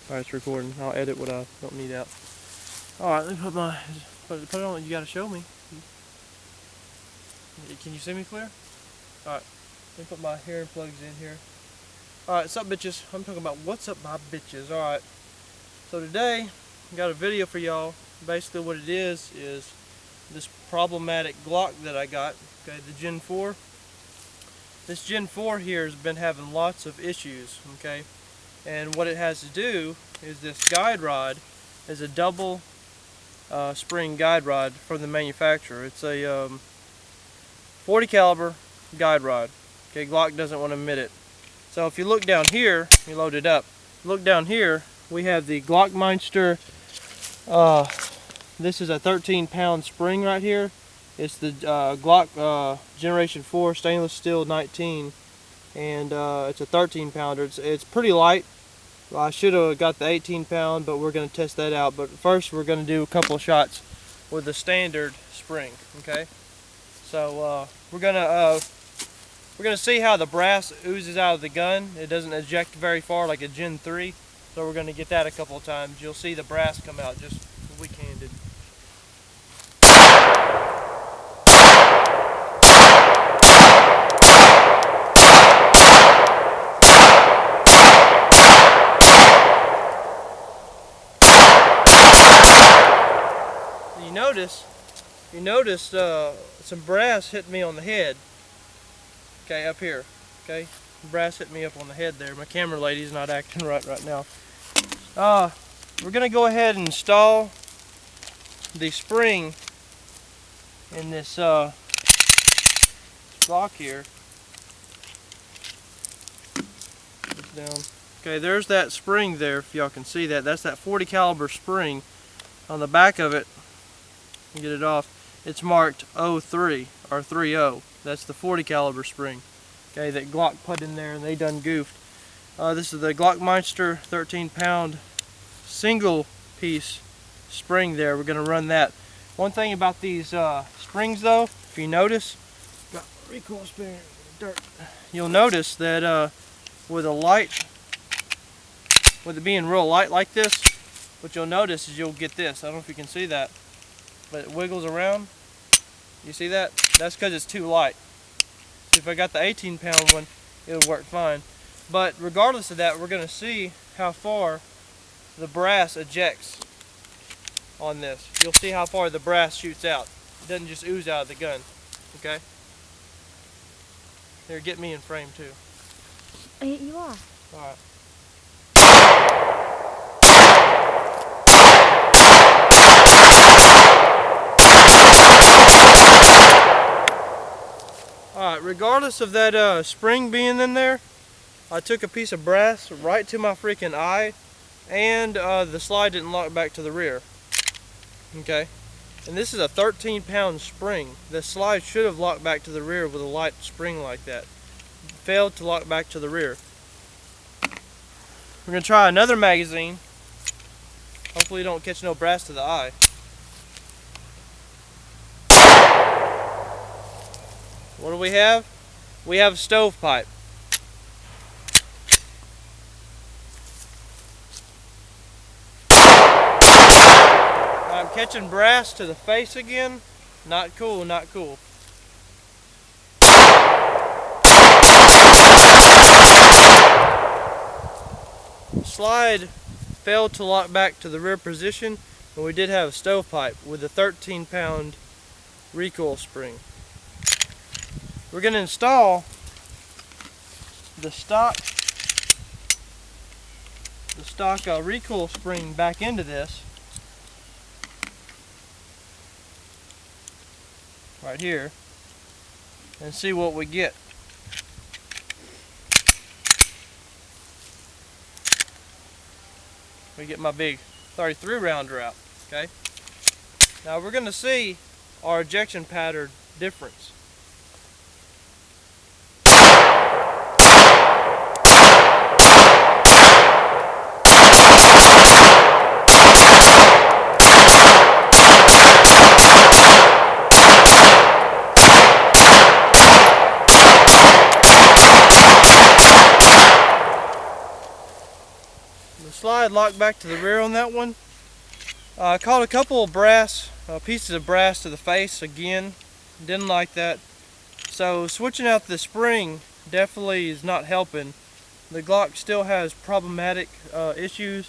Alright, it's recording. I'll edit what I don't need out. Alright, let me put it on. You gotta show me. Can you see me clear? Alright, let me put my hearing plugs in here. Alright, what's up, bitches? I'm talking about what's up, my bitches. Alright, so today I got a video for y'all. Basically what it is this problematic Glock that I got, okay, the Gen4. This Gen4 here has been having lots of issues, okay, and what it has to do is this guide rod is a double spring guide rod from the manufacturer. It's a 40 caliber guide rod. Okay, Glock doesn't want to admit it. So if you look down here, you load it up. Look down here, we have the Glockmeister. This is a 13-pound spring right here. It's the Glock Generation 4 stainless steel 19, and it's a 13-pounder. It's pretty light. Well, I should have got the 18-pound, but we're going to test that out. But first, we're going to do a couple of shots with the standard spring. Okay, so we're gonna see how the brass oozes out of the gun. It doesn't eject very far like a Gen 3, so we're going to get that a couple of times. You'll see the brass come out just weak-handed. You noticed some brass hit me on the head. Okay, up here. Okay, brass hit me up on the head there. My camera lady's not acting right now. We're gonna go ahead and install the spring in this block here. It's down. Okay, there's that spring there. If y'all can see that, that's that 40 caliber spring. On the back of it, get it off, it's marked 03 or 30. That's the 40 caliber spring, okay, that Glock put in there and they done goofed. This is the Glockmeister 13-pound single piece spring there. We're going to run that. One thing about these springs though, if you notice, got recoil spring dirt, you'll notice that with it being real light like this, what you'll notice is you'll get this. I don't know if you can see that, but it wiggles around. You see that? That's because it's too light. So if I got the 18-pound one, it would work fine. But regardless of that, we're going to see how far the brass ejects on this. You'll see how far the brass shoots out. It doesn't just ooze out of the gun. Okay? Here, get me in frame too. You are. Alright. Alright, regardless of that spring being in there, I took a piece of brass right to my freaking eye, and the slide didn't lock back to the rear. Okay? And this is a 13-pound spring. The slide should have locked back to the rear with a light spring like that. It failed to lock back to the rear. We're going to try another magazine. Hopefully you don't catch no brass to the eye. What do we have? We have a stovepipe. I'm catching brass to the face again. Not cool, not cool. The slide failed to lock back to the rear position, and we did have a stovepipe with a 13-pound recoil spring. We're going to install the stock recoil spring back into this right here and see what we get. We get my big 33 rounder out. Okay, now we're going to see our ejection pattern difference. slide locked back to the rear on that one. I caught a couple of brass, pieces of brass to the face again. Didn't like that. So switching out the spring definitely is not helping. The Glock still has problematic issues.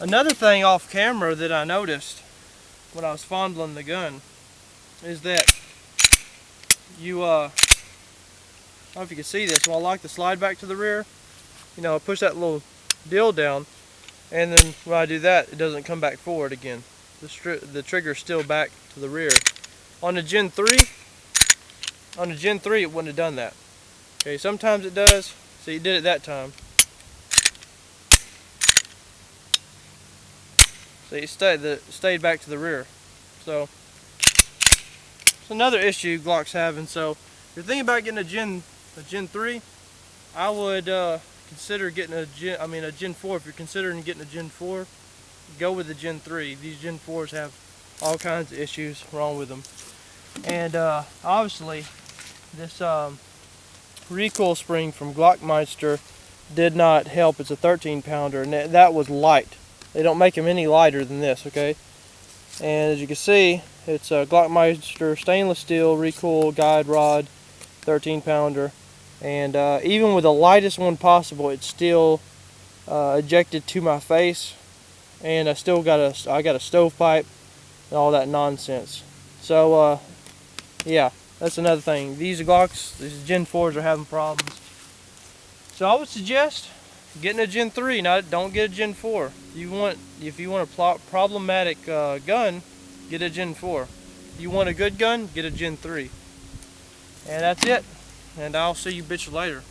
Another thing off camera that I noticed when I was fondling the gun is that you, I don't know if you can see this, when I lock the slide back to the rear, you know, I push that little deal down, and then when I do that, it doesn't come back forward again. The trigger's still back to the rear. On the Gen 3, it wouldn't have done that. Okay, sometimes it does. So you did it that time. So you stayed back to the rear. So it's another issue Glock's having. So if you're thinking about getting a Gen 3, I would consider getting a Gen 4. If you're considering getting a Gen 4, go with the Gen 3. These Gen 4s have all kinds of issues wrong with them. And obviously this recoil spring from Glockmeister did not help. It's a 13-pounder, and that was light. They don't make them any lighter than this, okay? And as you can see, it's a Glockmeister stainless steel recoil guide rod, 13-pounder, and even with the lightest one possible, it still ejected to my face, and I got a stovepipe and all that nonsense. So yeah. That's another thing. These Glocks, these Gen 4s are having problems. So I would suggest getting a Gen 3. Now, don't get a Gen 4. If you want a problematic gun, get a Gen 4. If you want a good gun, get a Gen 3. And that's it. And I'll see you bitches later.